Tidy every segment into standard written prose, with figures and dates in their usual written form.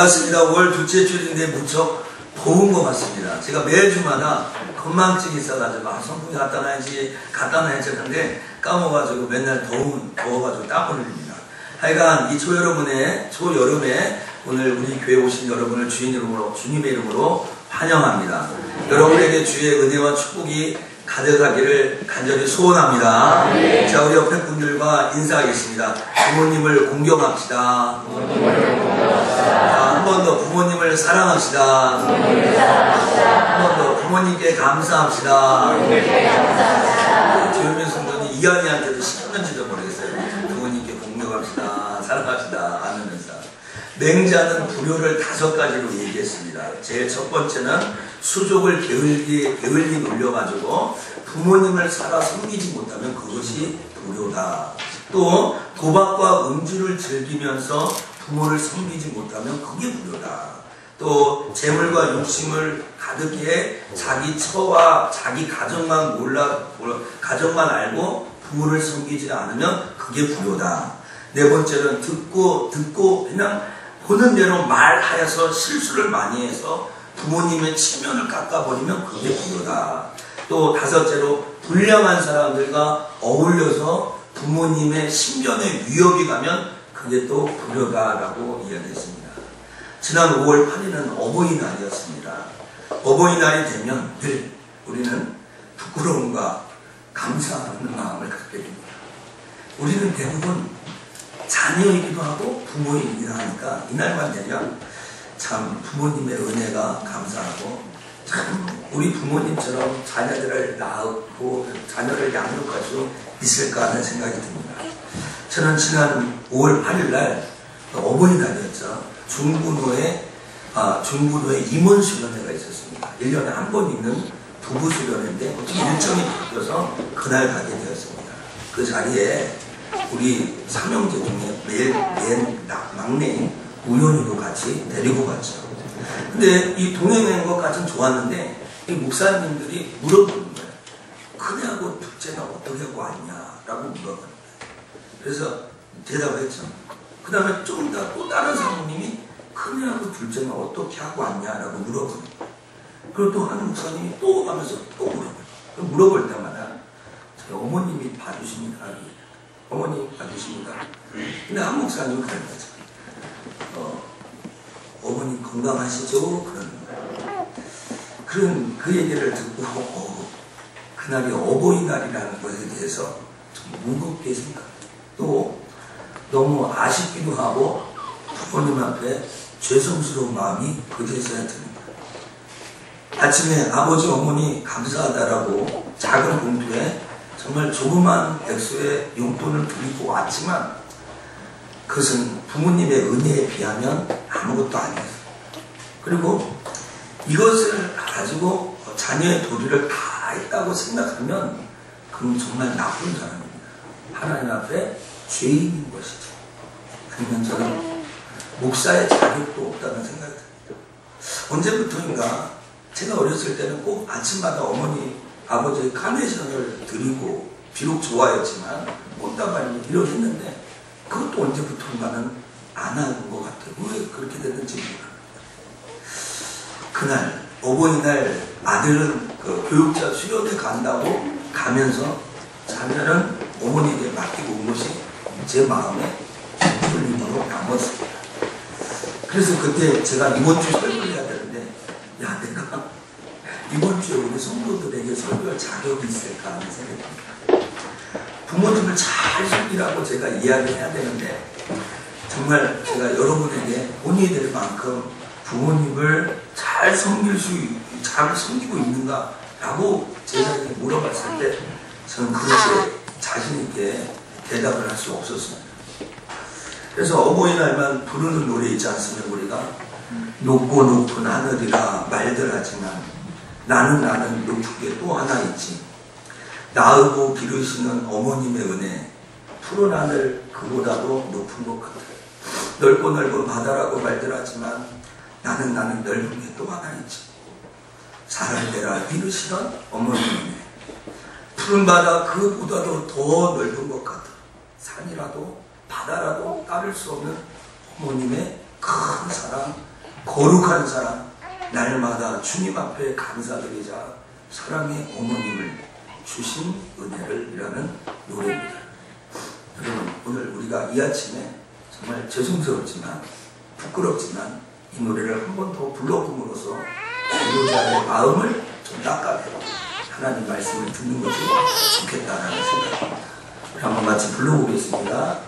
맞습니다. 5월 둘째 주일인데 무척 더운 것 같습니다. 제가 매주마다 건망증이 있어가지고 선풍기 갖다 놔야지 하는데 까먹어가지고 맨날 더워가지고 땀을 흘립니다. 하여간 이 초여름에 오늘 우리 교회 오신 여러분을 주님의 이름으로 환영합니다. 여러분에게 주의 은혜와 축복이 가득하기를 간절히 소원합니다. 네. 자, 우리 옆에 분들과 인사하겠습니다. 부모님을 공경합시다. 한 번 더 부모님을 사랑합시다. 한 번 더 부모님께 감사합시다. 조현민 성도님 이한이한테도 시켰는지도 모르겠어요. 부모님께 공경합시다. 사랑합시다. 하면서 맹자는 불효를 5가지로 얘기했습니다. 제일 첫 번째는 수족을 게을리 놀려가지고 부모님을 살아 섬기지 못하면 그것이 불효다. 또 도박과 음주를 즐기면서 부모를 섬기지 못하면 그게 불효다. 또 재물과 욕심을 가득히 해 자기 처와 자기 가정만 알고 부모를 섬기지 않으면 그게 불효다. 네 번째는 듣고 그냥 보는 대로 말하여서 실수를 많이 해서 부모님의 체면을 깎아버리면 그게 불효다. 또 5째로 불량한 사람들과 어울려서 부모님의 신변에 위협이 가면 그게 또 불효다라고 이야기했습니다. 지난 5월 8일은 어버이날이었습니다. 어버이날이 되면 늘 우리는 부끄러움과 감사하는 마음을 갖게 됩니다. 우리는 대부분 자녀이기도 하고 부모이기도 하니까 이날만 되면 참 부모님의 은혜가 감사하고 참 우리 부모님처럼 자녀들을 낳고 자녀를 양육할 수 있을까 하는 생각이 듭니다. 저는 지난 5월 8일 날 어버이날이었죠. 중부노에 임원수련회가 있었습니다. 1년에 한 번 있는 부부수련회인데 일정이 바뀌어서 그날 가게 되었습니다. 그 자리에 우리 삼형제 중에 맨 막내인 우연히도 같이 데리고 갔죠. 근데 이 동행한 것까지는 좋았는데 이 목사님들이 물어보는 거예요. 큰애하고 둘째는 어떻게 하고 왔냐라고 물어보는 거예요. 그래서 대답했죠. 그 다음에 좀 또 다른 사모님이 큰애하고 둘째는 어떻게 하고 왔냐라고 물어보는 거예요. 그리고 또 한 목사님이 또 가면서 또 물어봐요. 물어볼 때마다 저희 어머님이 봐주십니다. 어머니 봐주십니다. 근데 한 목사님은 그런 거죠. 어머니 건강하시죠? 그런 그 얘기를 듣고 그날이 어버이날이라는 것에 대해서 좀 무겁게 생각해요. 또 너무 아쉽기도 하고 부모님 앞에 죄송스러운 마음이 그제서야 듭니다. 아침에 아버지 어머니 감사하다라고 작은 봉투에 정말 조그만 액수의 용돈을 드리고 왔지만 그것은 부모님의 은혜에 비하면 아무것도 아니었어요. 그리고 이것을 가지고 자녀의 도리를 다 했다고 생각하면 그건 정말 나쁜 사람입니다. 하나님 앞에 죄인인 것이죠. 아니면 저는 목사의 자격도 없다는 생각이 듭니다. 언제부터인가 제가 어렸을 때는 꼭 아침마다 어머니 아버지의 카네이션을 드리고 비록 좋아했지만 꽃다발 이렇게 했는데 그것도 언제부턴가는 안 하는 것 같아요. 왜 그렇게 됐는지 모릅니다. 그날 어버이날 아들은 그 교육자 수련회 간다고 가면서 자녀는 어머니에게 맡기고 온 것이 제 마음에 풀림으로 남았습니다. 그래서 그때 제가 이번 주 설교를 해야 되는데 야 내가 이번 주에 우리 성도들에게 설교할 자격이 있을까 하는 생각이 듭니다. 부모님을 잘 섬기라고 제가 이야기를 해야 되는데 정말 제가 여러분에게 본이 될 만큼 부모님을 잘 섬기고 있는가 라고 제자에게 물어봤을 때 저는 그렇게 자신있게 대답을 할 수 없었습니다. 그래서 어버이날만 부르는 노래 있지 않습니까? 우리가 높고 높은 하늘이라 말들 하지만 나는 높은 게 또 하나 있지. 낳으고 기르시는 어머님의 은혜 푸른 하늘 그보다도 높은 것 같아요. 넓고 넓은 바다라고 말들 하지만 나는 넓은 게 또 하나 있지. 사랑대라 기르시던 어머님의 은혜 푸른 바다 그보다도 더 넓은 것 같아. 산이라도 바다라도 따를 수 없는 어머님의 큰 사랑, 거룩한 사랑, 날마다 주님 앞에 감사드리자 사랑의 어머님을 주신 은혜를이라는 노래입니다. 여러분, 오늘 우리가 이 아침에 정말 죄송스럽지만 부끄럽지만 이 노래를 한 번 더 불러봄으로써 기도자의 마음을 좀 닦아내고 하나님 말씀을 듣는 것이 좋겠다라는 생각입니다. 우리 한번 같이 불러보겠습니다.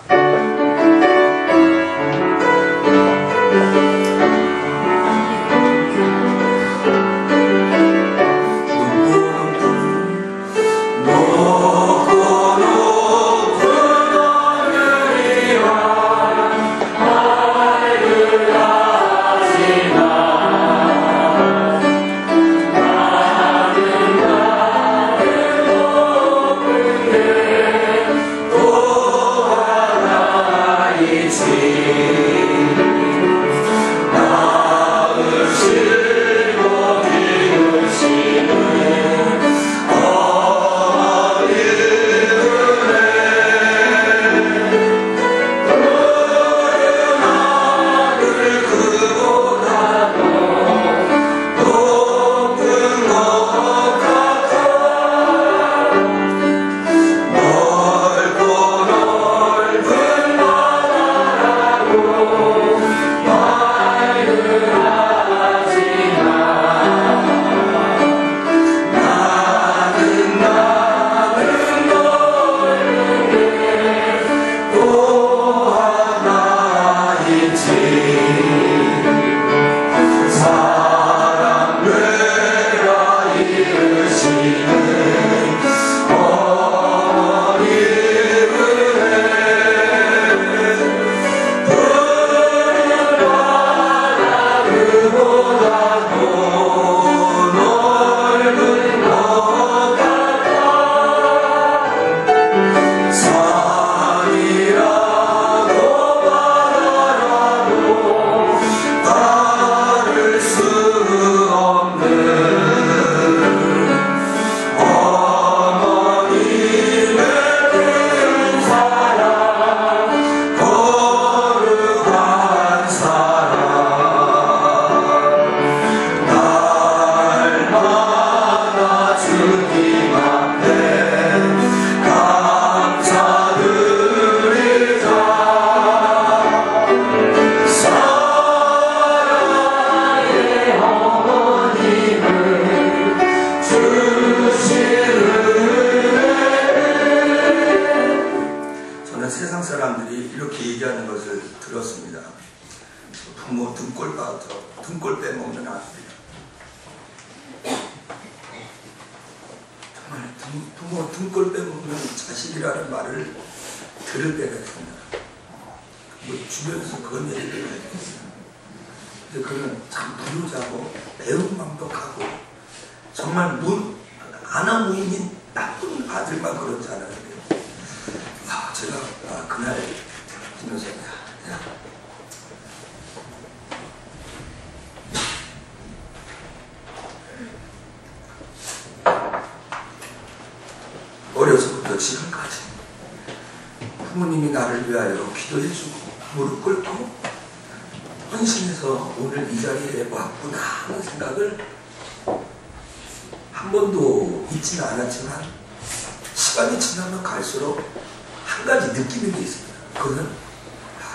등골 빼먹는 아들. 정말 부모 등골 빼먹는 자식이라는 말을 들을 때가 있습니다. 뭐 주변에서 그런 얘기를 하겠어요. 근데 그는 참 부유자고 배은망덕하고 정말 아나무인인 나쁜 아들만 그렇지 않았는데 제가 그날 김여사님 어려서부터 지금까지 부모님이 나를 위하여 기도해주고 무릎 꿇고 헌신해서 오늘 이 자리에 왔구나 하는 생각을 한 번도 잊지는 않았지만 시간이 지나면 갈수록 한 가지 느끼는 게 있습니다. 그거는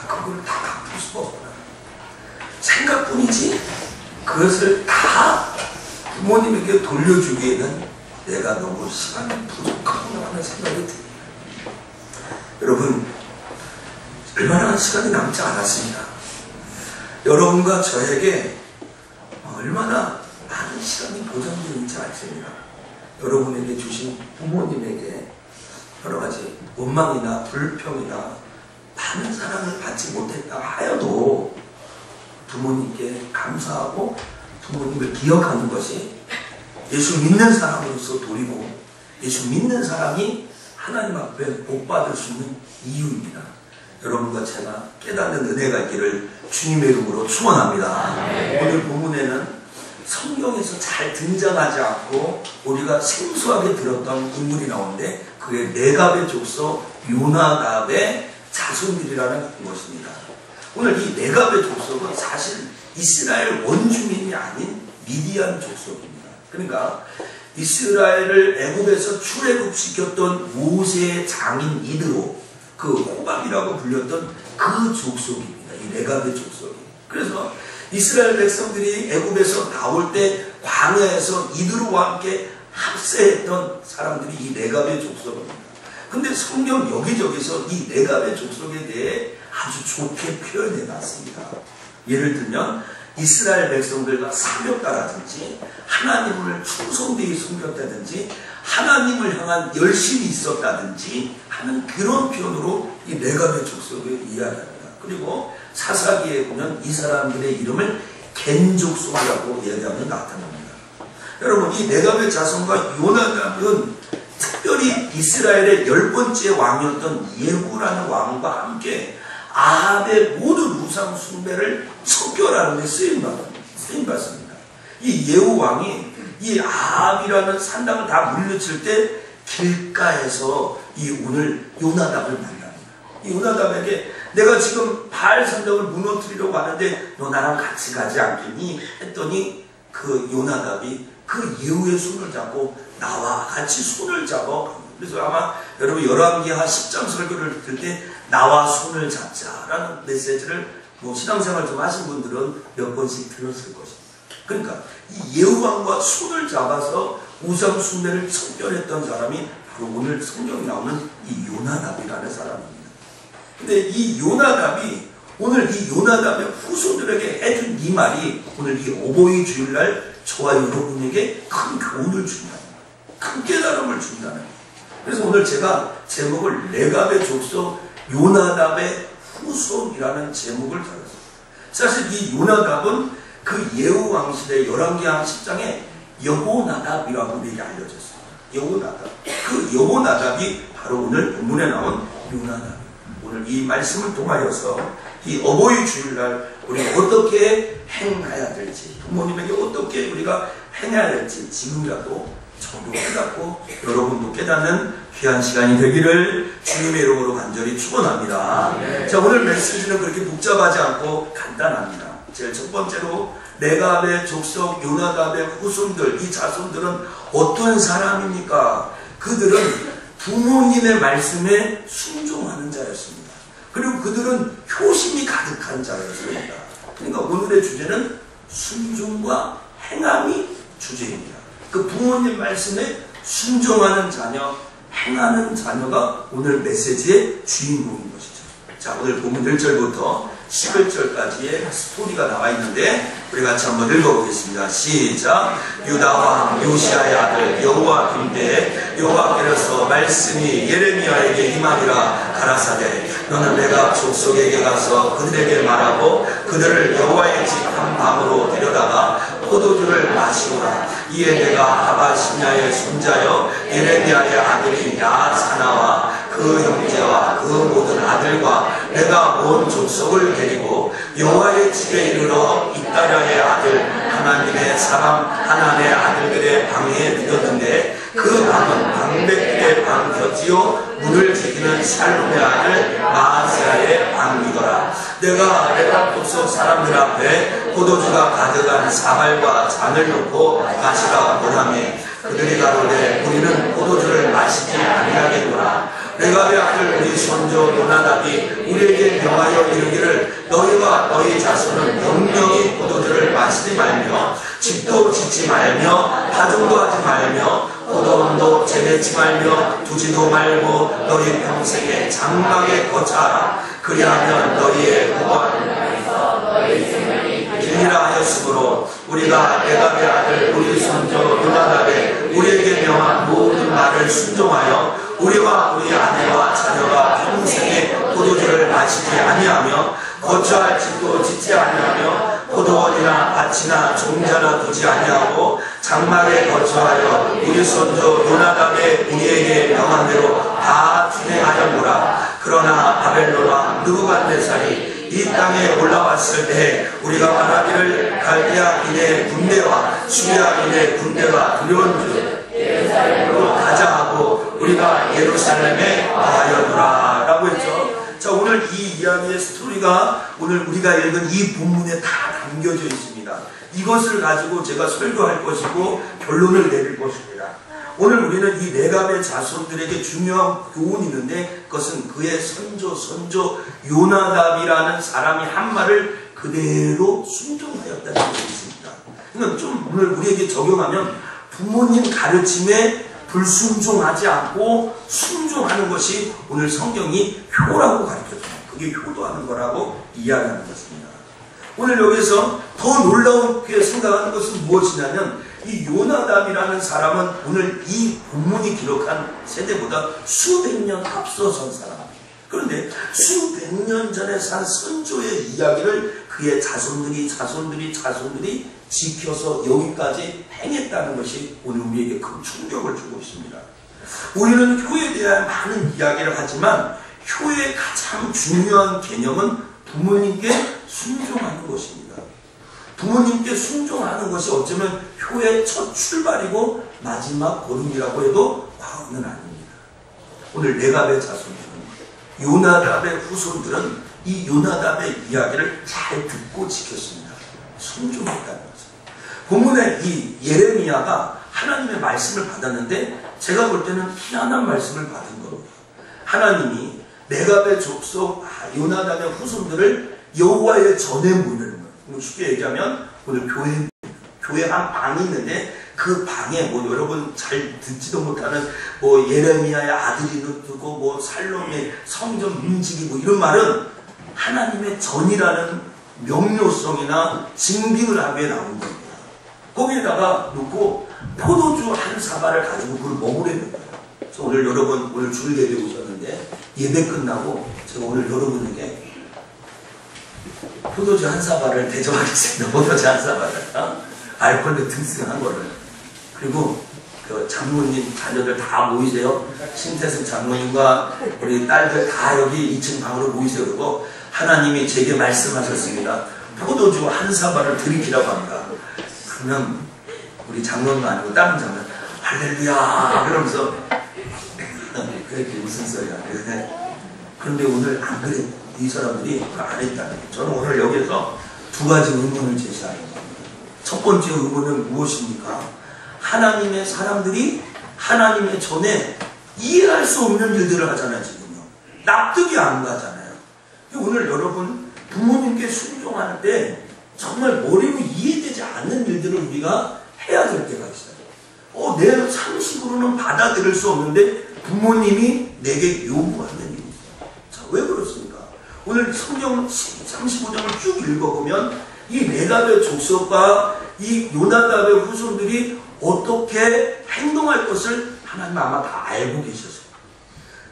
그걸 다 갚을 수가 없구나. 생각뿐이지 그것을 다 부모님에게 돌려주기에는 내가 너무 시간이 부족하구나 하는 생각이 듭니다. 여러분, 얼마나 시간이 남지 않았습니다. 여러분과 저에게 얼마나 많은 시간이 보장되어 있는지 아십니까? 여러분에게 주신 부모님에게 여러 가지 원망이나 불평이나 많은 사랑을 받지 못했다 하여도 부모님께 감사하고 부모님을 기억하는 것이 예수 믿는 사람으로서 도리고 예수 믿는 사람이 하나님 앞에 복 받을 수 있는 이유입니다. 여러분과 제가 깨닫는 은혜가 있기를 주님의 이름으로 축원합니다. 오늘 본문에는 성경에서 잘 등장하지 않고 우리가 생소하게 들었던 인물이 나오는데 그게 레갑의 족속 요나답의 자손들이라는 것입니다. 오늘 이 레갑의 족속은 사실 이스라엘 원주민이 아닌 미디안 족속입니다. 그러니까 이스라엘을 애굽에서 출애굽시켰던 모세의 장인 이드로, 그 호밥이라고 불렸던 그 족속입니다. 이 레갑의 족속이. 그래서 이스라엘 백성들이 애굽에서 나올 때 광야에서 이드로와 함께 합세했던 사람들이 이 레갑의 족속입니다. 근데 성경 여기저기서 이 레갑의 족속에 대해 아주 좋게 표현해 놨습니다. 예를 들면 이스라엘 백성들과 사귀었다라든지 하나님을 충성되이 섬겼다든지 하나님을 향한 열심이 있었다든지 하는 그런 표현으로 이 레갑의 족속을 이야기합니다. 그리고 사사기에 보면 이 사람들의 이름을 겐족속이라고 이야기하면 나타납니다. 여러분, 이 레갑의 자손과 요나답은 특별히 이스라엘의 10번째 왕이었던 예후라는 왕과 함께 아합의 모든 우상 숭배를 척결하는 데 쓰임받습니다. 이 예후 왕이 이 아합이라는 산당을 다 물리칠 때 길가에서 이 오늘 요나답을 만납니다. 이 요나답에게 내가 지금 바알 산당을 무너뜨리려고 하는데 너 나랑 같이 가지 않겠니? 했더니 그 요나답이 그 예후의 손을 잡고 나와 같이 손을 잡아. 그래서 아마 여러분 열왕기하 10장 설교를 들을 때 나와 손을 잡자라는 메시지를 뭐 신앙생활 좀 하신 분들은 몇 번씩 들었을 것입니다. 그러니까 이 예후왕과 손을 잡아서 우상 숭배를 척결했던 사람이 바로 오늘 성경에 나오는 이 요나답이라는 사람입니다. 근데 이 요나답이 오늘 이 요나답의 후손들에게 해준 이 말이 오늘 이 어버이 주일날 저와 여러분에게 큰 교훈을 준다는 거예요. 큰 깨달음을 준다는 거예요. 그래서 오늘 제가 제목을 레갑의 족속 요나답의 후손이라는 제목을 달았어요. 사실 이 요나답은 그 예후 왕실의 열왕기하 10장에 여호나답이라고 이렇게 알려졌어요. 여호나답. 그 여호나답이 바로 오늘 본문에 나온 요나답. 오늘 이 말씀을 통하여서 이 어버이 주일날 우리가 어떻게 행해야 될지, 부모님에게 어떻게 우리가 행해야 될지 지금이라도 저도 깨닫고 여러분도 깨닫는 귀한 시간이 되기를 주님의 이름으로 간절히 축원합니다. 네. 자, 오늘 메시지는 그렇게 복잡하지 않고 간단합니다. 제일 첫 번째로 레갑의 족속 요나답의 후손들, 이 자손들은 어떤 사람입니까? 그들은 부모님의 말씀에 순종하는 자였습니다. 그리고 그들은 효심이 가득한 자였습니다. 그러니까 오늘의 주제는 순종과 행함이 주제입니다. 그 부모님 말씀에 순종하는 자녀, 행하는 자녀가 오늘 메시지의 주인공인 것이죠. 자, 오늘 본문 1절부터 11절까지의 스토리가 나와 있는데 우리 같이 한번 읽어보겠습니다. 시작. 유다왕 요시아의 아들 여호와김 때에 여호와께로서 말씀이 예레미야에게 임하니라. 가라사대 너는 레갑 족속에게 가서 그들에게 말하고 그들을 여호와의 집 한 방으로 데려다가 포도주를 마시오라. 이에 내가 하바 심야의 손자여 예레미야의 아들인 야사나와 그 형제와 그 모든 아들과 내가 온 족속을 데리고 여호와의 집에 이르러 이따랴의 아들 하나님의 사람 하나님의 아들들의 방에 들였는데 그 방은 방백들의 방 곁이요 문을 지키는 샬롬의 아들 마아세아의 방이더라. 내가 레갑 족속 사람들 앞에 포도주가 가득한 사발과 잔을 놓고 마시라 원하매 그들이 가로되 우리는 포도주를 마시지 아니하겠노라. 레갑의 아들 우리 손조 요나답이 우리에게 명하여 이르기를 너희와 너희 자손은 영영이 포도주를 마시지 말며 집도 짓지 말며 파종도 하지 말며 포도원도 재배치 말며 두지도 말고 너희 평생에 장막에 거처하라. 그리하면 너희의 고관을 길리라 하였으므로 우리가 레갑의 아들 우리 손조 요나답의 우리에게 명한 모든 말을 순종하여 우리와 우리 아내와 자녀가 평생에 포도주를 마시지 아니하며 거처할 집도 짓지 아니하며 포도원이나 밭이나 종자나 두지 아니하고 장막에 거처하여 우리 손주 요나답의 우리에게 명한 대로 다 준행하였노라. 그러나 바벨론 왕 느부갓네살이 이 땅에 올라왔을 때 우리가 말하기를 갈대아인의 군대와 수리아인의 군대가 두려운 줄 예루살렘으로 가자 하고 우리가 예루살렘에 가하였노라 라고 했죠. 자, 자, 오늘 이 이야기의 스토리가 오늘 우리가 읽은 이 본문에 다 담겨져 있습니다. 이것을 가지고 제가 설교할 것이고 결론을 내릴 것입니다. 오늘 우리는 이 레갑의 자손들에게 중요한 교훈이 있는데, 그것은 그의 선조 요나답이라는 사람이 한 말을 그대로 순종하였다는 것이 있습니다. 그러니까 좀 오늘 우리에게 적용하면, 부모님 가르침에 불순종하지 않고 순종하는 것이 오늘 성경이 효라고 가르쳐줘요. 그게 효도하는 거라고 이야기하는 것입니다. 오늘 여기서 더 놀라운게 생각하는 것은 무엇이냐면, 이 요나답이라는 사람은 오늘 이 본문이 기록한 세대보다 수백 년 앞서선 사람. 그런데 수백 년 전에 산 선조의 이야기를 그의 자손들이 지켜서 여기까지 행했다는 것이 오늘 우리에게 큰 충격을 주고 있습니다. 우리는 효에 대한 많은 이야기를 하지만 효의 가장 중요한 개념은 부모님께 순종하는 것입니다. 부모님께 순종하는 것이 어쩌면 효의 첫 출발이고 마지막 걸음이라고 해도 과언은 아닙니다. 오늘 레갑의 자손들은, 요나답의 후손들은 이 요나답의 이야기를 잘 듣고 지켰습니다. 순종했다는 거죠. 본문에 이 예레미야가 하나님의 말씀을 받았는데, 제가 볼 때는 희한한 말씀을 받은 겁니다. 하나님이 레갑의 족속 요나답의 후손들을 여호와의 전에 모이는 거예요. 쉽게 얘기하면 오늘 교회 한 방이 있는데, 그 방에 뭐 여러분 잘 듣지도 못하는 뭐 예레미야의 아들이 누구고 뭐 살롬의 성전 문지기 뭐 이런 말은 하나님의 전이라는 명료성이나 징빙을 하기에 나온 겁니다. 거기에다가 놓고 포도주 한 사발을 가지고 그걸 먹으려는 거예요. 그래서 오늘 여러분 오늘 주일 예배 오셨는데, 예배 끝나고 제가 오늘 여러분에게 포도주 한 사발을 대접하겠습니다. 포도주 한 사발을 알코올로 튼튼한 거를. 그리고 그 장모님 자녀들 다 모이세요. 신태승 장모님과 우리 딸들 다 여기 2층 방으로 모이세요. 그리고 하나님이 제게 말씀하셨습니다. 포도주 한 사발을 들이키라고 합니다. 그러면 우리 장로는 아니고 다른 장로는 할렐루야 그러면서 그렇게 무슨 소리야. 그런데 오늘 안 그래. 이 사람들이 안 했다는 거예요. 저는 오늘 여기서 두 가지 의문을 제시하는 겁니다. 첫 번째 의문은 무엇입니까? 하나님의 사람들이 하나님의 전에 이해할 수 없는 일들을 하잖아요. 지금요. 납득이 안 가잖아요. 오늘 여러분 부모님께 순종하는데 정말 머리로 이해되지 않는 일들을 우리가 해야 될 때가 있어요. 내 상식으로는 받아들일 수 없는데 부모님이 내게 요구하는 일이 있어요. 자, 왜 그렇습니까? 오늘 성경 35장을 쭉 읽어보면 이 레갑의 족속과 이 요나답의 후손들이 어떻게 행동할 것을 하나님 아마 다 알고 계셨어요.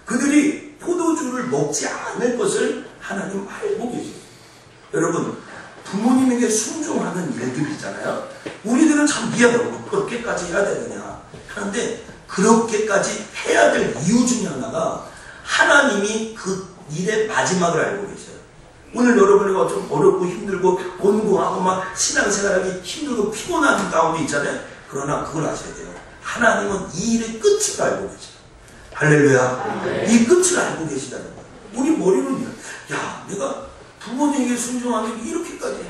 그들이 포도주를 먹지 않을 것을 하나님 알고 계셨어요. 여러분, 부모님에게 순종하는 일들이잖아요. 우리들은 참 이해하고 그렇게까지 해야 되느냐 하는데, 그렇게까지 해야 될 이유 중에 하나가 하나님이 그 일의 마지막을 알고 계셔요. 오늘 여러분이 좀 어렵고 힘들고 곤고하고 막 신앙생활하기 힘들고 피곤한 가운데 있잖아요. 그러나 그걸 아셔야 돼요. 하나님은 이 일의 끝을 알고 계셔요. 할렐루야. 네. 이 끝을 알고 계시다는 거예요. 우리 머리는 내가 부모님에게 순종하는 게 이렇게까지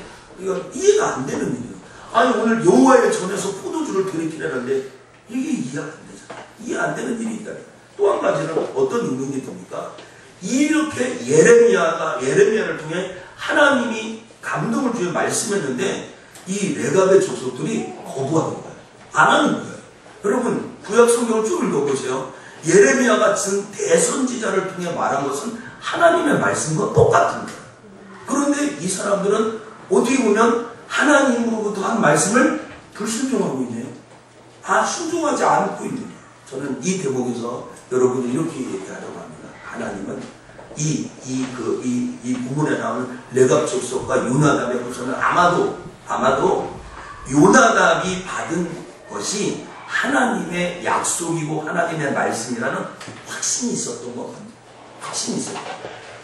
이해가 안 되는 일이에요. 아니 오늘 여호와의 전에서 포도주를 들이키려는데 이게 이해가 안 되잖아요. 이해 안 되는 일이 있다. 또 한 가지는 어떤 의문이 듭니까? 이렇게 예레미야를 통해 하나님이 감동을 주어 말씀했는데 이 레갑의 족속들이 거부하는 거예요. 안 하는 거예요. 여러분 구약 성경을 쭉 읽어보세요. 예레미야 같은 대선지자를 통해 말한 것은 하나님의 말씀과 똑같은 거예요. 그런데 이 사람들은 어떻게 보면 하나님으로부터 한 말씀을 불순종하고 있네요. 순종하지 않고 있는 거예요. 저는 이 대목에서 여러분이 이렇게 얘기하려고 합니다. 하나님은 이 부분에 나오는 레갑 족속과 요나답의 후손은 아마도 요나답이 받은 것이 하나님의 약속이고 하나님의 말씀이라는 확신이 있었던 것 같아요. 확신이 있어요.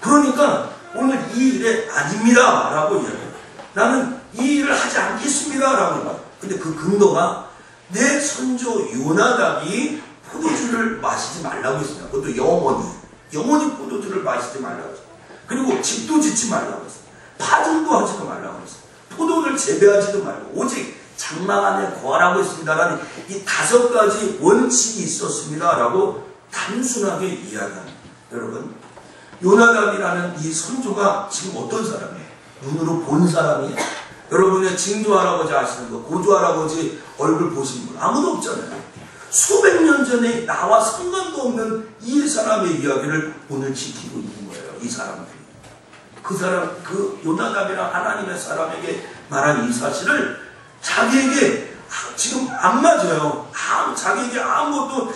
그러니까 오늘 이 일에 아닙니다 라고 이야기해요. 나는 이 일을 하지 않겠습니다 라고 해요. 근데 그 근거가 내 선조 요나답이 포도주를 마시지 말라고 했습니다. 그것도 영원히 포도주를 마시지 말라고 했습니다. 그리고 집도 짓지 말라고 했어요. 파종도 하지도 말라고 했어요. 포도를 재배하지도 말고 오직 장막 안에 거하라고 했습니다라는 이 5가지 원칙이 있었습니다라고 단순하게 이야기합니다. 여러분, 요나답이라는 이 선조가 지금 어떤 사람이에요? 눈으로 본 사람이에요? 여러분의 증조 할아버지 아시는 거, 고조 할아버지 얼굴 보신 분 아무도 없잖아요. 수백 년 전에 나와 상관도 없는 이 사람의 이야기를 오늘 지키고 있는 거예요. 이 사람들이. 그 사람, 그 요나답이랑 하나님의 사람에게 말한 이 사실을 자기에게 지금 안 맞아요. 자기에게 아무것도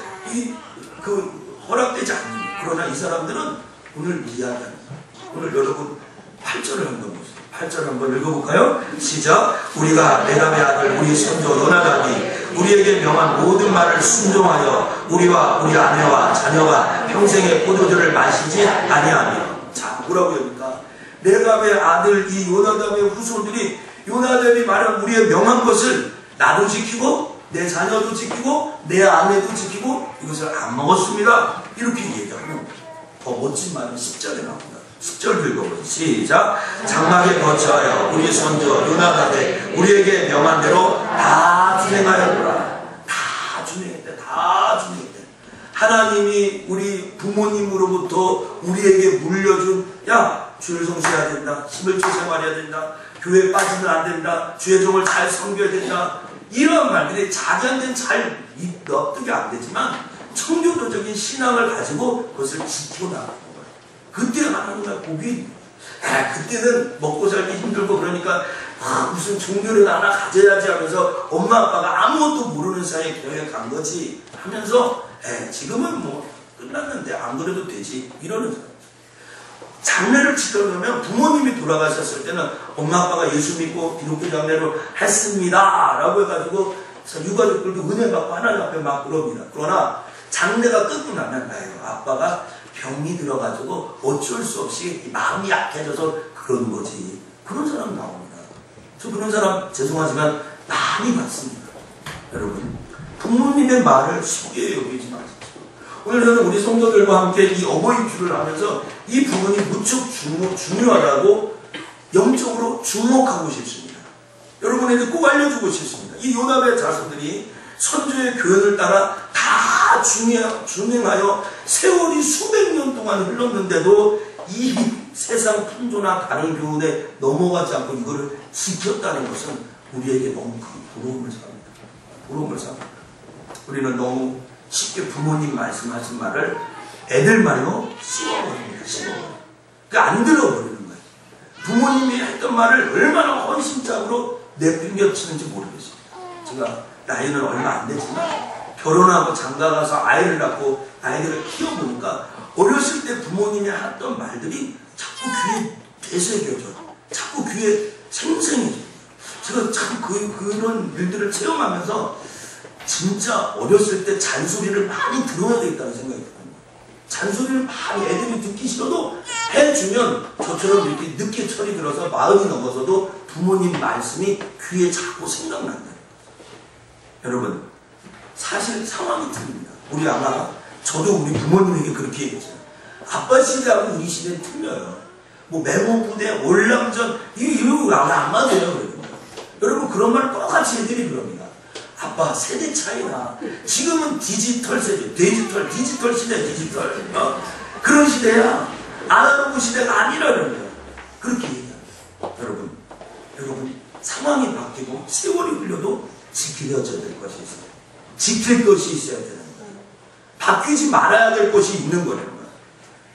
허락되지 않는. 그러나 이 사람들은 오늘 이야기합니다. 오늘 여러분 8절을 한번 보세요. 8절 한번 읽어볼까요? 시작. 우리가 레갑의 아들 우리 선조 요나답이 우리에게 명한 모든 말을 순종하여 우리와 우리 아내와 자녀가 평생의 포도주를 마시지 아니하며. 자, 뭐라고 합니까? 레갑의 아들 이 요나답의 후손들이 요나답이 말한 우리의 명한 것을 나도 지키고 내 자녀도 지키고 내 아내도 지키고 이것을 안 먹었습니다. 이렇게 얘기하고 더 멋진 말은 10절에 나옵니다. 10절 읽어보세요. 시작. 장막에 거처하여 우리 선조 요나답이 우리에게 명한 대로 다 준행하였더라. 다 준행했대. 다 준행했대. 하나님이 우리 부모님으로부터 우리에게 물려준 주일 성수해야 된다. 11조 생활해야 된다. 교회 빠지면 안 된다. 주의 종을 잘 섬겨야 된다. 이런 말들이 자기한테는 잘 납득이 안 되지만 청교도적인 신앙을 가지고 그것을 지키고 나가는 거예요. 그때 하나님의 복이 그때는 먹고 살기 힘들고 그러니까 무슨 종교를 하나 가져야지 하면서 엄마 아빠가 아무것도 모르는 사이에 교회에 간 거지 하면서 지금은 뭐 끝났는데 안 그래도 되지 이러는 사람. 장례를 치르려면 부모님이 돌아가셨을 때는 엄마 아빠가 예수 믿고 기독교 장례를 했습니다 라고 해가지고 유가족들도 은혜 받고 하나님 앞에 막 그럽니다. 그러나 장례가 끝고 나면 아빠가 병이 들어가지고 어쩔 수 없이 마음이 약해져서 그런 거지. 그런 사람 나옵니다. 저 그런 사람 죄송하지만 많이 봤습니다. 여러분, 부모님의 말을 쉽게 여기지 마십시오. 오늘 저는 우리 성도들과 함께 이 어버이 주를 하면서 이 부분이 무척 중요하다고 영적으로 주목하고 싶습니다. 여러분에게 꼭 알려주고 싶습니다. 이 요나답의 자손들이 선조의 교훈을 따라 다 준행하여 세월이 수백 년 동안 흘렀는데도 이 세상 풍조나 다른 교훈에 넘어가지 않고 이거를 지켰다는 것은 우리에게 너무 큰 부러움을 삽니다. 부러움을 삽니다. 우리는 너무 쉽게 부모님 말씀하신 말을 애들 말로 씹어버립니다. 씹어버립니다. 그러니까 안 들어버리는 거예요. 부모님이 했던 말을 얼마나 헌신적으로 내팽겨치는지 모르겠어요. 제가 나이는 얼마 안 되지만 결혼하고 장가가서 아이를 낳고 아이들을 키워보니까 어렸을 때 부모님이 했던 말들이 자꾸 귀에 되새겨져요. 자꾸 귀에 생생해져요. 제가 참 그런 일들을 체험하면서 진짜 어렸을 때 잔소리를 많이 들어야 되겠다는 생각이 들어요. 잔소리를 많이 애들이 듣기 싫어도 해주면 저처럼 이렇게 늦게 철이 들어서 40이 넘어서도 부모님 말씀이 귀에 자꾸 생각난다. 여러분, 사실 상황이 틀립니다. 우리 아마 저도 우리 부모님에게 그렇게 얘기했어요. 아빠 시대하고 우리 시대는 틀려요. 뭐 매몰부대, 월남전 이거 안 맞아요. 여러분 그런 말 똑같이 애들이 그럽니다. 아빠 세대 차이나 지금은 디지털 세대, 디지털 시대, 디지털 그런 시대야. 아날로그 시대가 아니라는 그렇게 얘기합니다. 여러분 상황이 바뀌고 세월이 흘려도 지켜져야 될 것이 있어요. 지킬 것이 있어야 되는 거예요. 바뀌지 말아야 될 것이 있는 거라는 거예요.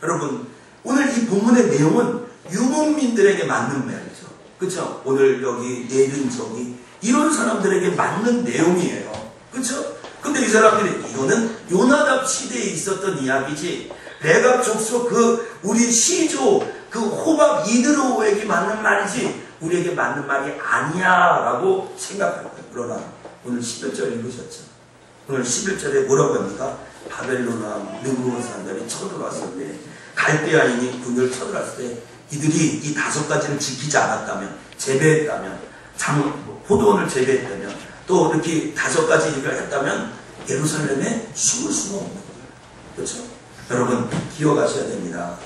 여러분 오늘 이 본문의 내용은 유목민들에게 맞는 말이죠. 그렇죠? 오늘 여기 내린 저기 이런 사람들에게 맞는 내용이에요. 그렇죠? 근데 이 사람들이 이거는 요나답 시대에 있었던 이야기지 레갑 족속 우리 시조 호밥 이드로에게 맞는 말이지 우리에게 맞는 말이 아니야 라고 생각할 거예요. 그러나 오늘 11절 읽으셨죠? 오늘 11절에 뭐라고 합니까? 바벨론과 느부갓네살이 쳐들어왔을 때 갈대아인이 군대를 쳐들어왔을 때 이들이 이 5가지를 지키지 않았다면 재배했다면 포도원을 재배했다면 또 이렇게 5가지 일을 했다면 예루살렘에 숨을 수가 없는 거예요. 그렇죠? 여러분 기억하셔야 됩니다.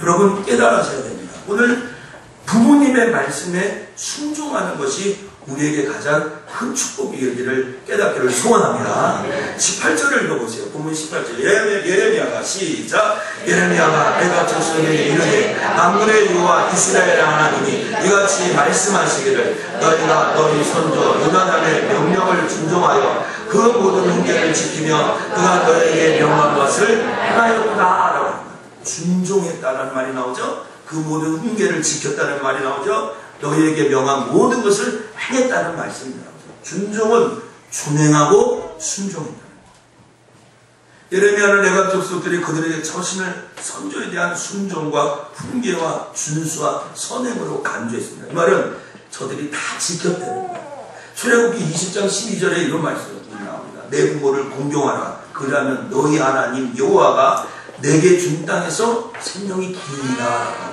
여러분 깨달으셔야 됩니다. 오늘 부모님의 말씀에 순종하는 것이 우리에게 가장 큰 축복이기를 깨닫기를 소원합니다. 18절을 읽어보세요. 본문 18절. 예레미야가 시작. 예레미야가 내가 조선에게 이르되 만군의 여호와 이스라엘의 하나님이 이같이 말씀하시기를 너희가 너희 손주 요나단의 명령을 준종하여 그 모든 훈계를 지키며 그가 너희에게 명한 것을 행하였다 라고 준종했다는 말이 나오죠. 그 모든 훈계를 지켰다는 말이 나오죠. 너희에게 명한 모든 것을 행했다는 말씀입니다. 준종은 준행하고 순종했다. 예레미야는 내각 족속들이 그들에게 처신을 선조에 대한 순종과 훈계와 준수와 선행으로 간주했습니다. 이 말은 저들이 다 지켰다는 거예요. 출애굽기 20장 12절에 이런 말씀이 나옵니다. 내 부모를 공경하라. 그러면 너희 하나님 여호와가 내게 준 땅에서 생명이 기니라.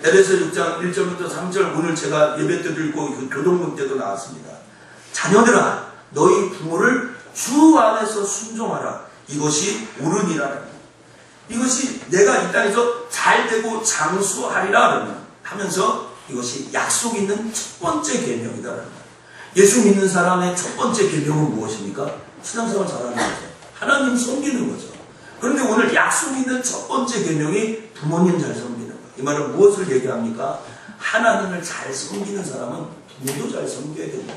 에베소 6장 1절부터 3절 오늘 제가 예배 때도 읽고 그 교동문 때도 나왔습니다. 자녀들아 너희 부모를 주 안에서 순종하라. 이것이 옳으니라. 이것이 내가 이 땅에서 잘되고 장수하리라 하면서 이것이 약속 있는 첫 번째 계명이다. 예수 믿는 사람의 첫 번째 계명은 무엇입니까? 신앙생활 잘하는 거죠. 하나님 섬기는 거죠. 그런데 오늘 약속 있는 첫 번째 계명이 부모님 잘 섬기는 거예요. 이 말은 무엇을 얘기합니까? 하나님을 잘 섬기는 사람은 부모도 잘 섬겨야 됩니다.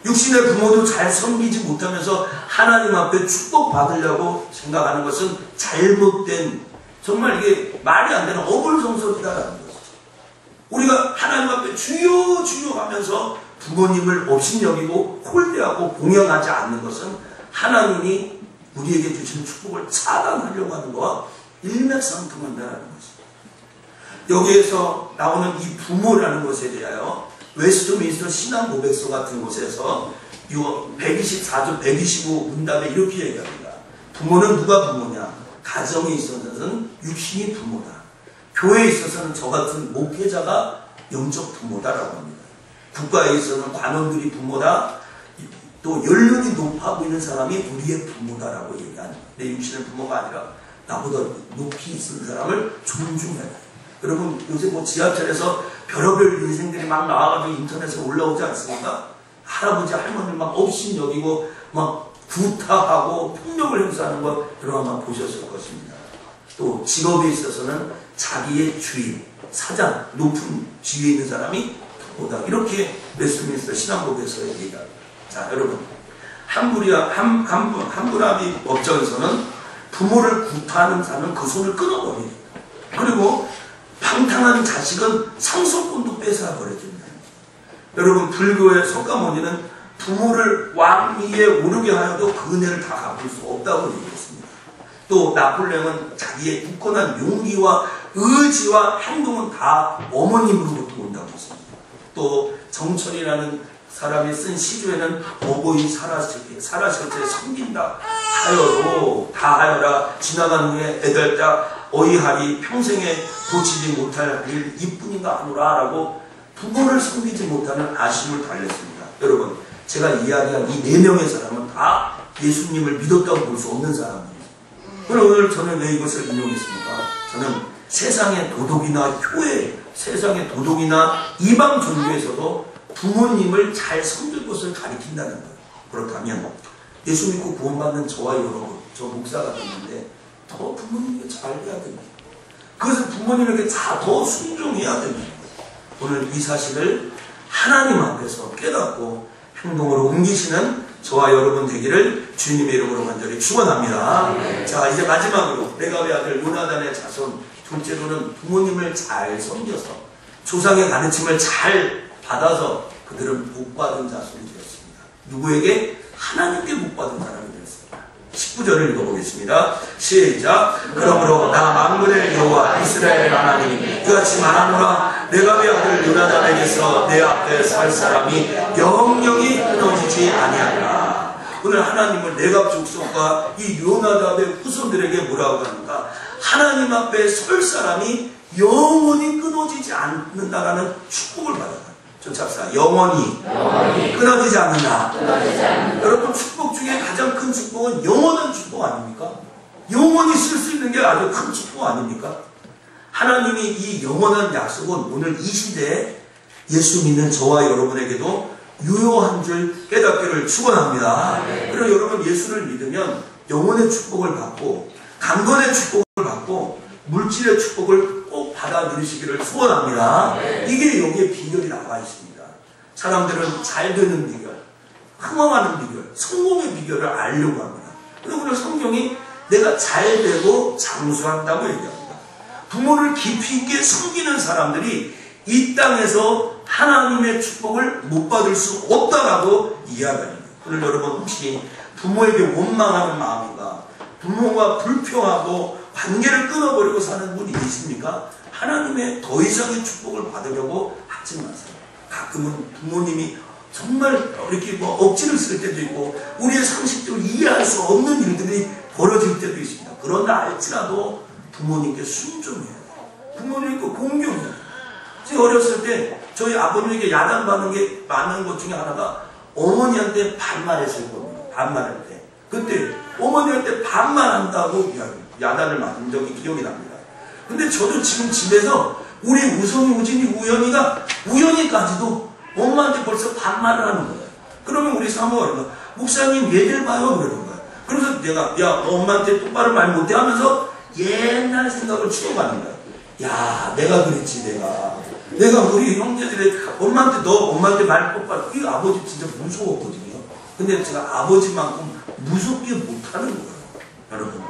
육신의 부모도 잘 섬기지 못하면서 하나님 앞에 축복받으려고 생각하는 것은 잘못된, 정말 이게 말이 안 되는 어불성설이다라는 거죠. 우리가 하나님 앞에 주여 주여 하면서 부모님을 업신여기고 홀대하고 공연하지 않는 것은 하나님이 우리에게 주신 축복을 차단하려고 하는 것과 일맥상통한다는 것입니다. 여기에서 나오는 이 부모라는 것에 대하여 웨스트민스터 신앙고백서 같은 곳에서 124조 125 문답에 이렇게 얘기합니다. 부모는 누가 부모냐? 가정에 있어서는 육신이 부모다. 교회에 있어서는 저 같은 목회자가 영적 부모다라고 합니다. 국가에 있어서는 관원들이 부모다. 또 연륜이 높아 보이는 사람이 우리의 부모다라고 얘기합니다. 내 육신의 부모가 아니라 나보다 높이 있는 사람을 존중해라. 여러분 요새 뭐 지하철에서 별의별 인생들이 막 나와가지고 인터넷에 올라오지 않습니까? 할아버지 할머니 막 업신여기고 막 구타하고 폭력을 행사하는 거 여러분 아마 보셨을 것입니다. 또 직업에 있어서는 자기의 주인, 사장, 높은 지위에 있는 사람이 부모다. 이렇게 웨스트민스터 신앙고백서에 얘기합니다. 자 여러분 함부라비 법정에서는 부모를 구타하는 자는 그 손을 끊어버립니다. 그리고 방탕한 자식은 상속권도 뺏어버려줍니다. 여러분 불교의 석가모니는 부모를 왕위에 오르게 하여도 그 은혜를 다 갚을 수 없다고 얘기했습니다. 또 나폴레옹은 자기의 굳건한 용기와 의지와 행동은 다 어머님으로부터 온다고 했습니다. 또 정철이라는 사람이 쓴 시조에는 어버이 살아실때 섬긴다 하여도 다 하여라 지나간 후에 애달다 어이하리 평생에 고치지 못할 일 이뿐인가 하노라 라고 부모를 섬기지 못하는 아쉬움을 달랬습니다. 여러분 제가 이야기한 이 4명의 사람은 다 예수님을 믿었다고 볼 수 없는 사람입니다. 그럼 오늘 저는 왜 이것을 인용했습니까? 저는 세상의 도덕이나 교회, 세상의 도덕이나 이방 종교에서도 부모님을 잘 섬길 것을 가리킨다는 거예요. 그렇다면 예수 믿고 구원받는 저와 여러분, 저 목사가 됐는데 더 부모님에게 잘해야 됩니다. 그것을 부모님에게 더 순종해야 됩니다. 오늘 이 사실을 하나님 앞에서 깨닫고 행동으로 옮기시는 저와 여러분 되기를 주님의 이름으로 간절히 축원합니다. 자 이제 마지막으로 레가의 아들 요나단의 자손, 둘째로는 부모님을 잘 섬겨서 조상의 가르침을 잘 받아서 그들은 복받은 자손이 되었습니다. 누구에게? 하나님께 복받은 사람이 되었습니다. 19절을 읽어보겠습니다. 시작. 그러므로 나 만군의 여호와 이스라엘 하나님이 이같이 말하노라. 레가의 아들 요나단에게서 내 앞에 설 사람이 영영이 끊어지지 아니하리라. 오늘 하나님은 레갑 족속과 이 요나단의 후손들에게 뭐라고 합니까? 하나님 앞에 설 사람이 영원히 끊어지지 않는다라는 축복을 받았다. 쫓합시다. 영원히 끊어지지 않는다. 여러분 축복 중에 가장 큰 축복은 영원한 축복 아닙니까? 영원히 쓸 수 있는 게 아주 큰 축복 아닙니까? 하나님이 이 영원한 약속은 오늘 이 시대에 예수 믿는 저와 여러분에게도 유효한 줄 깨닫기를 축원합니다. 그리고 여러분 예수를 믿으면 영혼의 축복을 받고 강건의 축복을 받고 물질의 축복을 꼭 받아 누리시기를 소원합니다. 이게 여기에 비결이 나와 있습니다. 사람들은 잘 되는 비결, 흥황하는 비결, 성공의 비결을 알려고 합니다. 그리고 오늘 성경이 내가 잘 되고 장수한다고 얘기합니다. 부모를 깊이 있게 섬기는 사람들이 이 땅에서 하나님의 축복을 못 받을 수 없다라고 이야기합니다. 오늘 여러분 혹시 부모에게 원망하는 마음인가, 부모와 불평하고 관계를 끊어버리고 사는 분이 계십니까? 하나님의 더 이상의 축복을 받으려고 하지 마세요. 가끔은 부모님이 정말 이렇게 뭐 억지를 쓸 때도 있고 우리의 상식적으로 이해할 수 없는 일들이 벌어질 때도 있습니다. 그러나 알지라도 부모님께 순종해야 돼요. 부모님께 공경해야 돼요. 제가 어렸을 때 저희 아버님에게 야단받는 게 많은 것 중에 하나가 어머니한테 반말했을 겁니다. 반말할 때. 그때 어머니한테 반말한다고 야단을 맞은 적이 기억이 납니다. 근데 저도 지금 집에서 우리 우성이, 우진이, 우연이까지도 엄마한테 벌써 반말을 하는 거예요. 그러면 우리 사모가 목사님 얘들 봐요 그러는 거예요. 그래서 내가 야 엄마한테 똑바로 말 못해 하면서 옛날 생각을 추억하는 거예요. 야 내가 그랬지 내가 우리 형제들이 엄마한테 말 똑바로 이 아버지 진짜 무서웠거든요. 근데 제가 아버지만큼 무섭게 못하는 거예요. 여러분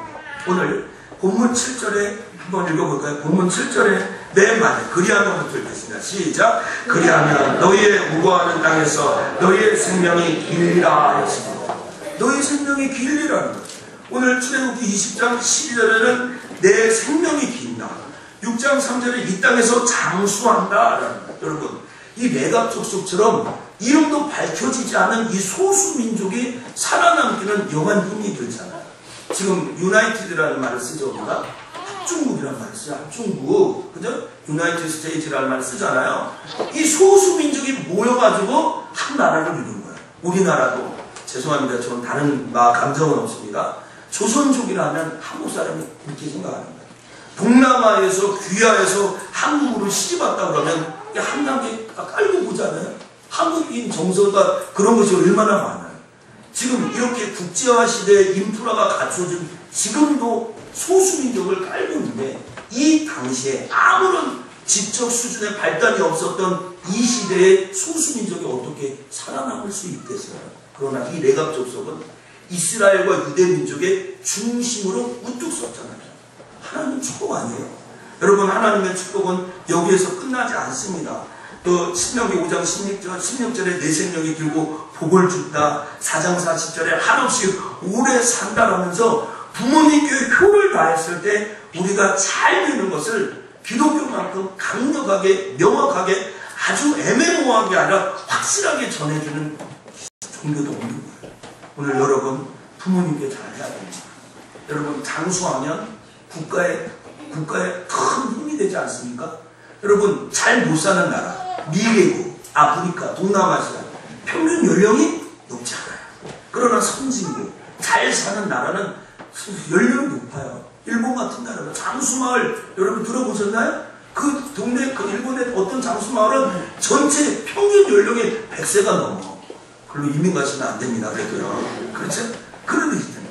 오늘 본문 7절에 한번 읽어볼까요? 본문 7절에 맨 말에 그리하면부터 읽겠습니다. 시작. 그리하면 너희의 우거하는 땅에서 너희의 생명이 길리라 하였습니다. 너희 생명이 길리라는 거예요. 오늘 출애굽기 20장 12절에는 내 생명이 긴다. 6장 3절에 이 땅에서 장수한다. 여러분 이 레갑 족속처럼 이름도 밝혀지지 않은 이 소수민족이 살아남기는 영한 힘이 들잖아요. 지금 유나이티드라는 말을 쓰죠. 우리가 합중국이라는 말을 쓰죠. 합중국. 그죠? 유나이티드 스테이트라는 말을 쓰잖아요. 이 소수민족이 모여가지고 한 나라를 이루는 거예요. 우리나라도 죄송합니다. 저는 다른 감정은 없습니다. 조선족이라면 한국 사람이 그렇게 생각하는 거예요. 동남아에서 귀화해서 한국으로 시집왔다 그러면 한 단계 깔고 보잖아요. 한국인 정서가 그런 것이 얼마나 많아요. 지금 이렇게 국제화 시대에 인프라가 갖춰진 지금도 소수민족을 깔고 있는데 이 당시에 아무런 지적 수준의 발달이 없었던 이 시대에 소수민족이 어떻게 살아남을 수 있겠어요. 그러나 이 레갑 족속은 이스라엘과 유대민족의 중심으로 우뚝 섰잖아요. 하나님 축복 아니에요. 여러분 하나님의 축복은 여기에서 끝나지 않습니다. 또 신명기 5장 16절에 내 생명이 길고 복을 준다. 4장 40절에 한없이 오래 산다라면서 부모님께 효를 다했을 때 우리가 잘 되는 것을 기독교만큼 강력하게 명확하게 아주 애매모호하게 아니라 확실하게 전해주는 종교도 없는 거예요. 오늘 여러분 부모님께 잘해야 됩니다. 여러분 장수하면 국가에 큰 힘이 되지 않습니까? 여러분 잘 못 사는 나라 미국, 아프리카, 동남아시아 평균 연령이 높지 않아요. 그러나 선진국 잘 사는 나라는 연령이 높아요. 일본 같은 나라가 장수마을 여러분 들어보셨나요? 그 동네 그 일본의 어떤 장수마을은 전체 평균 연령이 100세가 넘어. 그걸로 이민 가시면 안 됩니다. 그렇죠? 그런 데 있잖아요.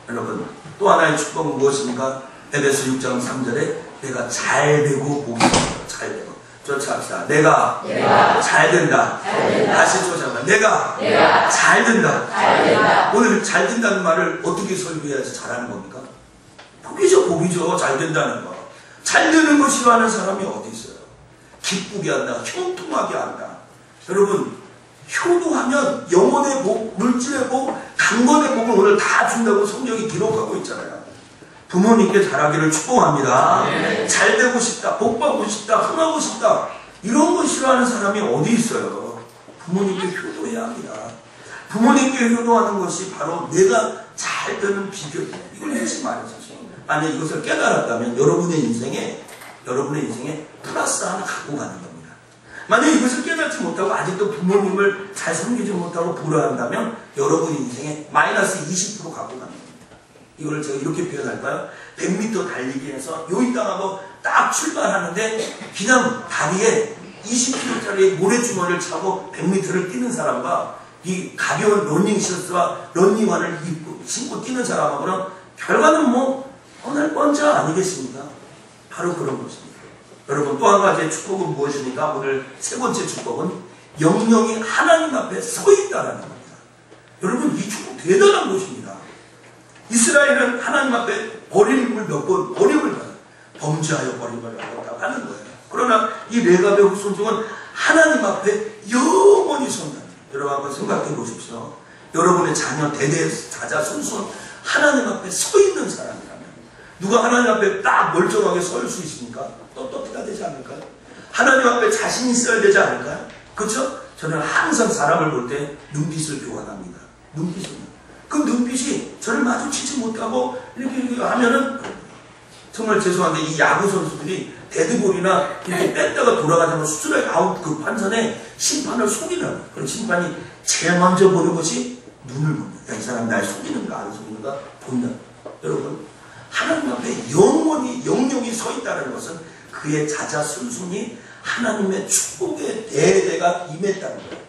여러분 또 하나의 축복은 무엇입니까? 에베소 6장 3절에 내가 잘 되고 복이 잘 되고 쫓아합시다. 내가 잘 된다. 다시 쫓아합니다. 내가 잘 된다. 오늘 잘 된다는 말을 어떻게 설교해야지 잘하는 겁니까? 복이죠. 잘 된다는 거. 잘 되는 거 싫어하는 사람이 어디 있어요? 기쁘게 한다. 형통하게 한다. 여러분 효도하면 영혼의 복, 물질의 복, 강건의 복을 오늘 다 준다고 성경이 기록하고 있잖아요. 부모님께 잘하기를 축복합니다. 잘 되고 싶다, 복 받고 싶다, 흥하고 싶다 이런 거 싫어하는 사람이 어디 있어요? 부모님께 효도해야 합니다. 부모님께 효도하는 것이 바로 내가 잘 되는 비결이에요. 이걸 잊지 말아주세요. 만약 이것을 깨달았다면 여러분의 인생에 플러스 하나 갖고 가는 겁니다. 만약 이것을 깨닫지 못하고 아직도 부모님을 잘 섬기지 못하고 불화한다면 여러분 인생에 마이너스 20% 갖고 가는 겁니다. 이걸 제가 이렇게 표현할까요? 100m 달리기에서 요인 당하고 딱 출발하는데 그냥 다리에 20kg짜리 모래주머니를 차고 100m를 뛰는 사람과 이 가벼운 러닝셔츠와 러닝화를 신고 뛰는 사람하고는 결과는 뭐 뻔할 뻔자 아니겠습니까? 바로 그런 것입니다. 여러분, 또 한 가지의 축복은 무엇입니까? 오늘 세 번째 축복은 영영이 하나님 앞에 서 있다라는 겁니다. 여러분, 이 축복 대단한 것입니다. 이스라엘은 하나님 앞에 버림을 몇 번 버림을 받아요. 범죄하여 버림을 받았다고 하는 거예요. 그러나 이 레갑의 후손종은 하나님 앞에 영원히 선다. 여러분 한번 생각해 보십시오. 여러분의 자녀 대대 자자 손손 하나님 앞에 서 있는 사람이라면 누가 하나님 앞에 딱 멀쩡하게 설 수 있습니까? 떳떳해야 되지 않을까요? 하나님 앞에 자신이 있어야 되지 않을까요? 그렇죠? 저는 항상 사람을 볼 때 눈빛을 교환합니다. 눈빛을. 그 눈빛이 저를 마주치지 못하고 이렇게 하면은 정말 죄송한데 이 야구 선수들이 데드볼이나 이렇게 뺐다가 돌아가자면 수술에 아웃 그 판선에 심판을 속이는 그런 심판이 제일 먼저 보는 것이 눈을 봅니다. 이 사람 날 속이는가 안 속이는가 본다. 여러분, 하나님 앞에 영영이 서 있다는 것은 그의 자자손손이 하나님의 축복의 대대가 임했다는 거예요.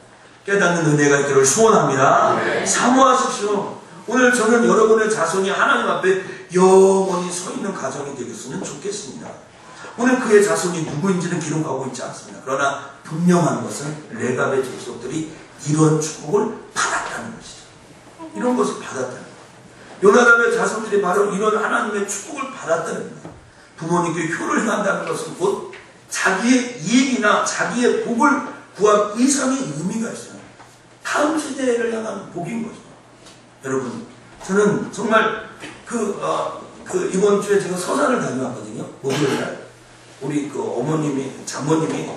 깨닫는 은혜가 있기를 소원합니다. 네. 사모하십시오. 오늘 저는 여러분의 자손이 하나님 앞에 영원히 서 있는 가정이 되겠으면 좋겠습니다. 오늘 그의 자손이 누구인지는 기록하고 있지 않습니다. 그러나 분명한 것은 레갑의 족속들이 이런 축복을 받았다는 것이죠. 이런 것을 받았다는 거예요. 요나답의 자손들이 바로 이런 하나님의 축복을 받았다는 거예요. 부모님께 효를 한다는 것은 곧 자기의 이익이나 자기의 복을 구한 이상의 의미가 있어요. 다음 세대를 향한 복인 거죠. 여러분, 저는 정말 이번 주에 제가 서산을 다녀왔거든요. 목요일날. 우리 어머님이, 장모님이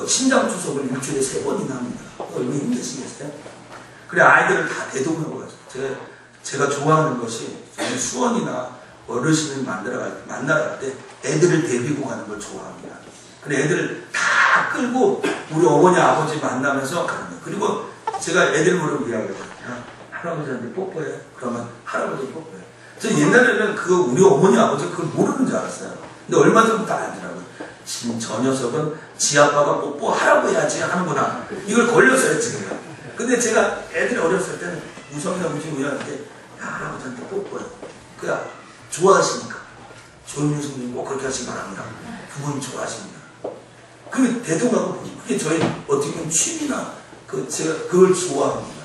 신장 투석을 일주일에 3번이나 합니다. 얼마나 힘드시겠어요? 그래, 아이들을 다 대동하고 가서 제가 좋아하는 것이 수원이나 어르신을 만나러 갈 때 애들을 데리고 가는 걸 좋아합니다. 그래, 애들을 다 끌고 우리 어머니 아버지 만나면서 가는 거예요. 그리고 제가 애들 부르고 이야기해요. 할아버지한테 뽀뽀해. 그러면 할아버지 뽀뽀해. 저 옛날에는 우리 어머니 아버지 그걸 모르는 줄 알았어요. 근데 얼마 전부터 알더라고요. 저 녀석은 지 아빠가 뽀뽀하라고 해야지 하는구나. 이걸 걸렸어요, 지금. 근데 제가 애들이 어렸을 때는 우성이나 우진이한테 할아버지한테 뽀뽀해. 그냥 좋아하시니까. 조윤수님 꼭 그렇게 하시기 바랍니다. 부모님 좋아하십니다. 그 대동하고 그게 저희 어떻게 보면 취미나 제가 그걸 좋아합니다.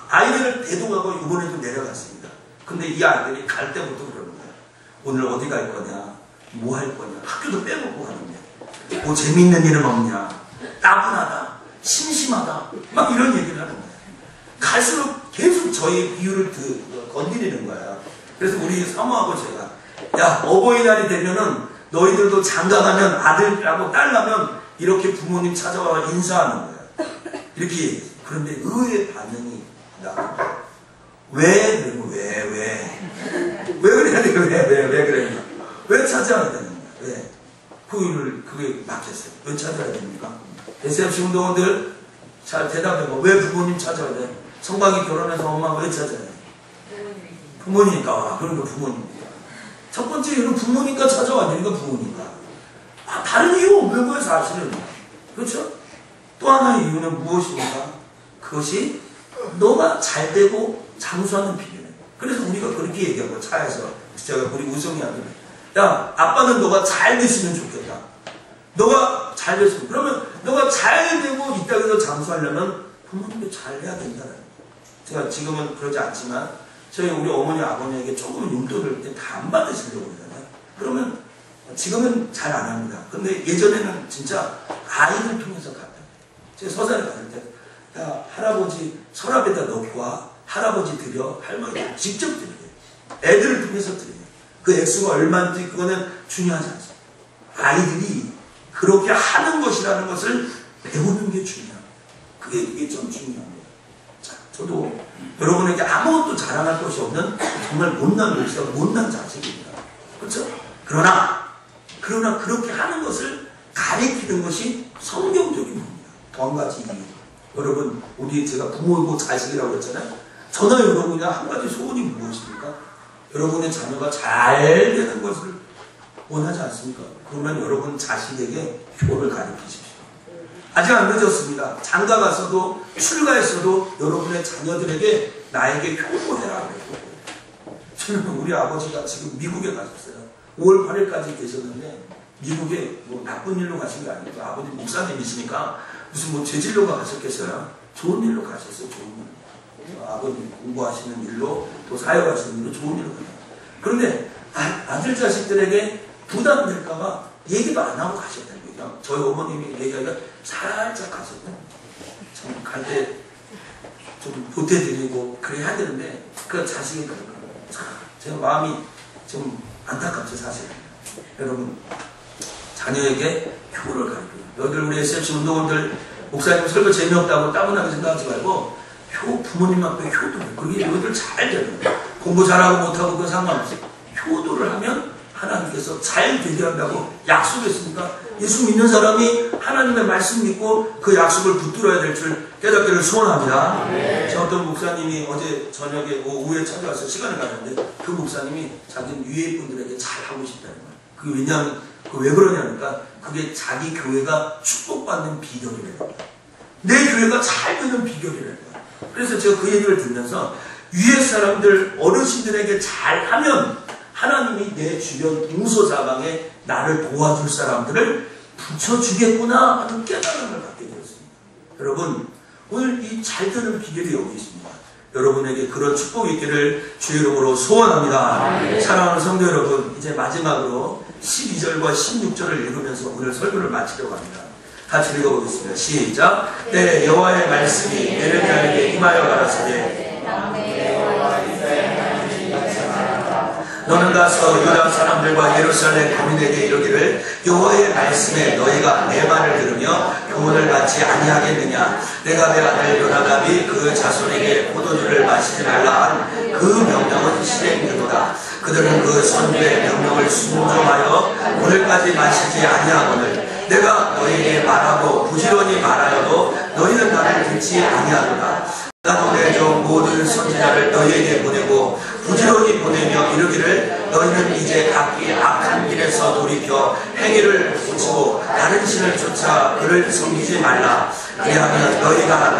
아이들을 대동하고 이번에도 내려갔습니다. 근데 이 아이들이 갈 때부터 그러는 거예요. 오늘 어디 갈 거냐? 뭐 할 거냐? 학교도 빼놓고 가는데 뭐 재밌는 일은 없냐? 따분하다. 심심하다. 막 이런 얘기를 하는 거예요. 갈수록 계속 저희 비유를 건드리는 거예요. 그래서 우리 사모하고 제가 야, 어버이날이 되면은 너희들도 장가가면 아들하고 딸 나면 이렇게 부모님 찾아와 인사하는 거예요. 이렇게 얘기해요. 그런데 의외의 반응이 나와요. 왜 그래야 돼요? 왜 그래요? 왜 찾아야 되는 거야? 왜? 그게 막혔어요. 왜 찾아야 됩니까? SFC 운동원들 잘 대답해봐. 왜 부모님 찾아야 돼? 성박이 결혼해서 엄마가 왜 찾아야 돼? 부모니까. 그러니까 부모님이니까. 첫 번째 이유는 부모니까 찾아와야 되니까 부모니까. 다른 이유 없는 거예요, 사실은. 그렇죠? 또 하나의 이유는 무엇입니까? 그것이 너가 잘 되고 장수하는 비결이에요. 그래서 우리가 그렇게 얘기하고 차에서 제가 우리 우성이한테 야, 아빠는 너가 잘 됐으면 좋겠다. 너가 잘 됐으면. 그러면 너가 잘 되고 이 땅에서 장수하려면 부모님도 잘 해야 된다는 거예요. 제가 지금은 그러지 않지만 저희 우리 어머니 아버님에게 조금 용돈을 다 안 받으시려고 그러잖아요. 그러면 지금은 잘 안 합니다. 근데 예전에는 진짜 아이를 통해서 갔다. 제가 서산에 갔을 때 야, 할아버지 서랍에다 넣고 와. 할아버지 드려. 할머니 직접 드려요. 애들을 통해서 드려요. 그 액수가 얼마인지 그거는 중요하지 않습니다. 아이들이 그렇게 하는 것이라는 것을 배우는 게 중요합니다. 그게 좀 중요합니다. 자, 저도 여러분에게 아무것도 자랑할 것이 없는 정말 못난 것이다. 못난 자식입니다. 그렇죠? 그러나 그렇게 하는 것을 가리키는 것이 성경적인 겁니다. 더 한 가지 이유. 여러분, 제가 부모이고 자식이라고 했잖아요. 저나 여러분이나 한 가지 소원이 무엇입니까? 여러분의 자녀가 잘 되는 것을 원하지 않습니까? 그러면 여러분 자식에게 효를 가르치십시오. 아직 안 늦었습니다. 장가 가서도 출가했어도 여러분의 자녀들에게 나에게 효도해라. 저는 우리 아버지가 지금 미국에 가셨어요. 5월 8일까지 계셨는데 미국에 뭐 나쁜 일로 가신 게 아니고 아버지 목사님이시니까 무슨 뭐 죄질로가 가셨겠어요. 좋은 일로 가셨어요. 좋은 일로. 아버님 공부하시는 일로 또 사역하시는 일로 좋은 일로 가요. 그런데 아들 자식들에게 부담될까봐 얘기도 안 하고 가셨다는 거예요. 저희 어머님이 얘기하기가 살짝 가셨대요. 참 갈 때 좀 보태드리고 그래야 되는데 그 자식이 그런 거예요. 제 마음이 좀 안타깝죠 사실. 여러분 자녀에게 효를 가르쳐요. 여기 우리 SFC 운동원들 목사님 설교 재미없다고 따분하게 생각하지 말고 부모님 앞에 효도를 그게 너희들 잘 되는 공부 잘하고 못하고 그건 상관없어요. 효도를 하면 하나님께서 잘 되게 한다고 약속했으니까 예수 믿는 사람이 하나님의 말씀 믿고 그 약속을 붙들어야 될 줄 깨닫기를 소원합니다. 저 어떤 목사님이 어제 저녁에 오후에 찾아와서 시간을 가졌는데 그 목사님이 자기 위에 분들에게 잘 하고 싶다는 거예요. 그게 왜냐하면 왜 그러냐니까 그게 자기 교회가 축복받는 비결이라는 거예요. 내 교회가 잘 되는 비결이라는 거예요. 그래서 제가 그 얘기를 듣면서 위에 사람들 어르신들에게 잘하면 하나님이 내 주변 동서사방에 나를 도와줄 사람들을 붙여주겠구나 하는 깨달음을 갖게 되었습니다. 여러분 오늘 이 잘되는 비결이 여기 있습니다. 여러분에게 그런 축복이 있기를 주의 이름으로 소원합니다. 사랑하는 성도 여러분 이제 마지막으로 12절과 16절을 읽으면서 오늘 설교를 마치려고 합니다. 같이 읽어보겠습니다. 시작. 때 여호와의 말씀이 예레미야에게 임하여 가라사대 너는 가서 유다 사람들과 예루살렘 거민에게 이르기를 여호와의 말씀에 너희가 내 말을 들으며 교훈을 받지 아니하겠느냐. 레갑의 아들 요나답이 그 자손에게 포도주를 마시지 말라 한 그 명령은 실행되도다. 그들은 그 선주의 명령을 순종하여 오늘까지 마시지 아니하거늘 내가 너희에게 말하고 부지런히 말하여도 너희는 나를 듣지 아니하도다. 나도 내 종 모든 선지자를 너희에게 보내고 부지런히 보내며 이르기를 너희는 이제 각기 악한 길에서 돌이켜 행위를 고치고 다른 신을 쫓아 그를 섬기지 말라. 그리하면 너희가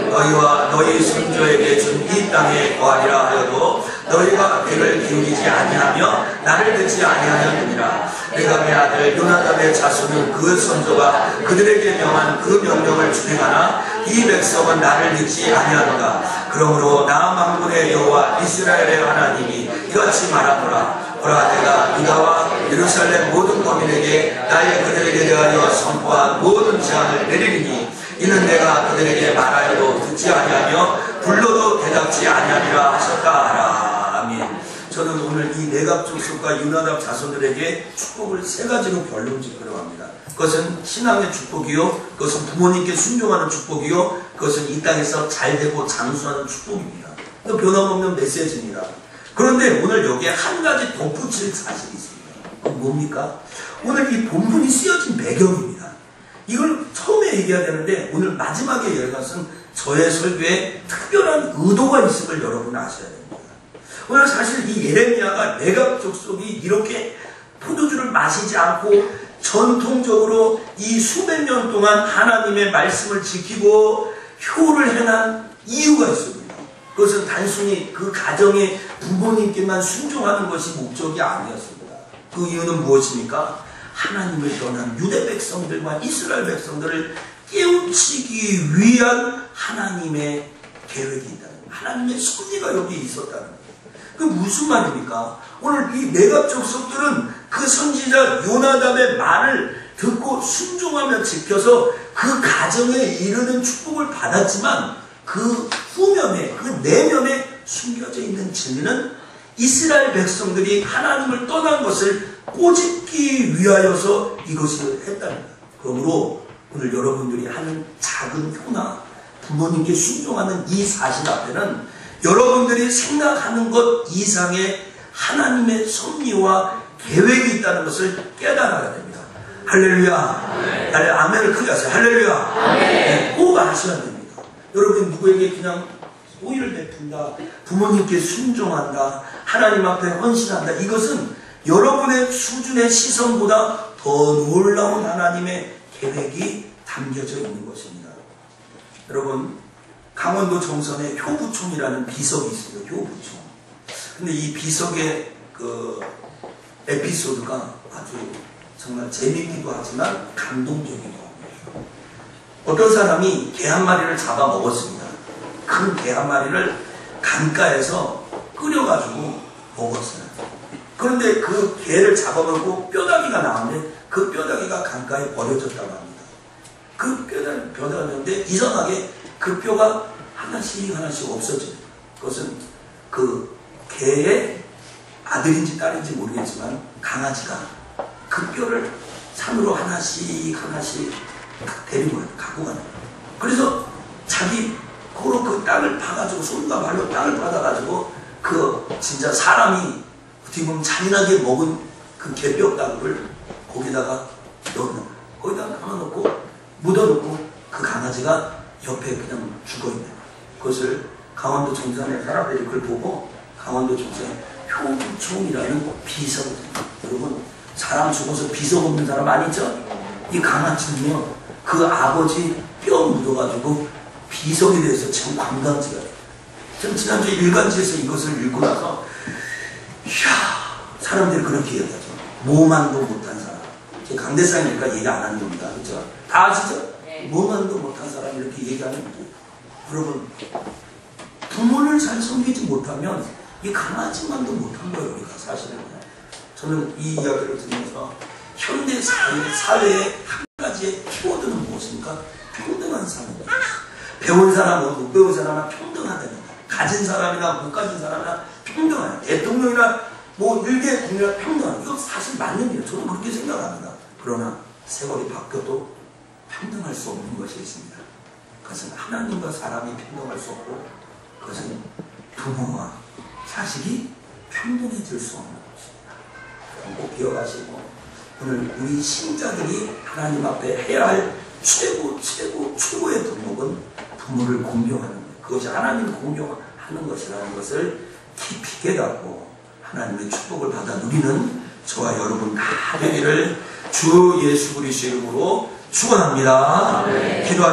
너희와 너희 선조에게 준 이 땅에 거하리라 하여도 너희가 귀를 기울이지 아니하며 나를 듣지 아니하였느니라. 레갑의 아들 요나답의 자손은 그 선조가 그들에게 명한 그 명령을 준행하나 이 백성은 나를 듣지 아니하노라. 그러므로 나 만군의 여호와 이스라엘의 하나님이 이같이 말하노라. 보라 내가 유다와 예루살렘 모든 거민에게 나의 그들에게 대하여 선포한 모든 재앙을 내리리니 이는 내가 그들에게 말하여도 듣지 아니하며 불러도 대답지 아니하리라 하셨다 하라. 아멘. 저는 오늘 이 내갑 족속과 유나답 자손들에게 축복을 세 가지로 결론 짓기로 합니다. 그것은 신앙의 축복이요, 그것은 부모님께 순종하는 축복이요, 그것은 이 땅에서 잘되고 장수하는 축복입니다. 변함없는 메시지입니다. 그런데 오늘 여기에 한 가지 덧붙일 사실이 있습니다. 그건 뭡니까? 오늘 이 본문이 쓰여진 배경입니다. 이걸 처음에 얘기해야 되는데 오늘 마지막에 얘기한 것은 저의 설교에 특별한 의도가 있음을 여러분 아셔야 됩니다. 오늘 사실 이 예레미야가 레갑 족속이 이렇게 포도주를 마시지 않고 전통적으로 이 수백 년 동안 하나님의 말씀을 지키고 효를 행한 이유가 있습니다. 그것은 단순히 그 가정의 부모님께만 순종하는 것이 목적이 아니었습니다. 그 이유는 무엇입니까? 하나님을 떠난 유대 백성들과 이스라엘 백성들을 깨우치기 위한 하나님의 계획이 있다는 거예요. 하나님의 섭리가 여기 있었다는 거예요. 그 무슨 말입니까? 오늘 이 레갑 족속들은 그 선지자 요나답의 말을 듣고 순종하며 지켜서 그 가정에 이르는 축복을 받았지만 그 후면에, 그 내면에 숨겨져 있는 진리는 이스라엘 백성들이 하나님을 떠난 것을 꼬집기 위하여서 이것을 했다는 거예요. 그러므로 오늘 여러분들이 하는 작은 효나 부모님께 순종하는 이 사실 앞에는 여러분들이 생각하는 것 이상의 하나님의 섭리와 계획이 있다는 것을 깨달아야 됩니다. 할렐루야. 아멘을 크게 하세요. 할렐루야. 네, 꼭 아셔야 됩니다. 여러분 누구에게 그냥 호의를 베푼다, 부모님께 순종한다, 하나님 앞에 헌신한다, 이것은 여러분의 수준의 시선보다 더 놀라운 하나님의 계획이 담겨져 있는 것입니다. 여러분, 강원도 정선에 효부총이라는 비석이 있습니다. 효부총. 근데 이 비석의 그 에피소드가 아주 정말 재밌기도 하지만 감동적이기도 합니다. 어떤 사람이 개 한 마리를 잡아 먹었습니다. 큰 개 한 마리를 강가에서 끓여가지고 먹었어요. 그런데 그 개를 잡아먹고 뼈다귀가 나오는데 그 뼈다귀가 강가에 버려졌다고 합니다. 그 뼈다귀가 버려졌는데 이상하게 그 뼈가 하나씩 없어집니다. 그것은 그 개의 아들인지 딸인지 모르겠지만 강아지가 그 뼈를 산으로 하나씩 데리고 가요. 갖고 가는 거예요. 그래서 자기 코로 그 땅을 파가지고 손과 발로 땅을 파다가지고 그 진짜 사람이 어떻게 보면 잔인하게 먹은 그 개뼈 따구를 거기다가 넣어놓은 거예요. 거기다가 담아놓고 묻어놓고 그 강아지가 옆에 그냥 죽어있는 거예요. 그것을 강원도 정선의 사람들이 그걸 보고 강원도 정선에 효부총이라는 비석을 줍니다. 여러분, 사람 죽어서 비석 없는 사람 아니죠? 이 강아지는요, 그 아버지 뼈 묻어가지고 비석이 돼서 지금 관광지가 돼요. 전 지난주에 일간지에서 이것을 읽고 나서 이야, 사람들이 그렇게 얘기하죠. 모만도 못한 사람. 제 강대상이니까 얘기 안 하는 겁니다. 그렇죠? 다 아시죠? 네. 모만도 못한 사람 이렇게 얘기하는 거죠. 여러분, 부모를 잘 섬기지 못하면 이 강아지만도 못한 거예요. 우리가 사실은. 저는 이 이야기를 들으면서 현대 사회의 한 가지의 키워드는 무엇입니까? 평등한 삶입니다. 배운 사람은 못 배운 사람은 평등하다는 거예요. 가진 사람이나 못 가진 사람이나 평등하다. 대통령이나 뭐 일개 국민이나 평등하다. 이거 사실 맞는 일이에요. 저는 그렇게 생각합니다. 그러나 세월이 바뀌어도 평등할 수 없는 것이 있습니다. 그것은 하나님과 사람이 평등할 수 없고 그것은 부모와 자식이 평등해질 수 없는 것입니다. 꼭 기억하시고 오늘 우리 신자들이 하나님 앞에 해야 할 최고의 덕목은 부모를 공경하는 것. 그것이 하나님을 공경하는 것이라는 것을 깊이 깨닫고 하나님의 축복을 받아 누리는 저와 여러분 다 되기를 주 예수 그리스도의 이름으로 축원합니다. 기도하